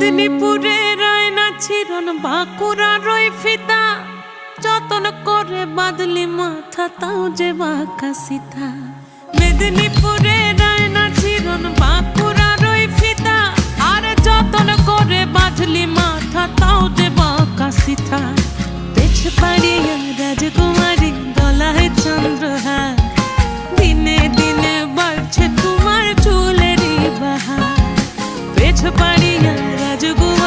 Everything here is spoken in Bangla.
মেদিনীপুরে রায়না চিরন বাঁকুড়া রই ফিতা যতন করে বাদলি মাথা তাও যে বাঁকা সিতা। মেদিনীপুরে রায়না চিরন বাঁকুড়া রই ফিতা আর যতন করে বাঁধলি মাথা তাও যে বাঁকা সিতা। পেছ পাড়িয়া রাজকুমারী গলায় চন্দ্রহার দিনে দিনে বাড়ছে তোমার চুলেরই বাহার। পেছ পাড়িয়া রাজকুমারী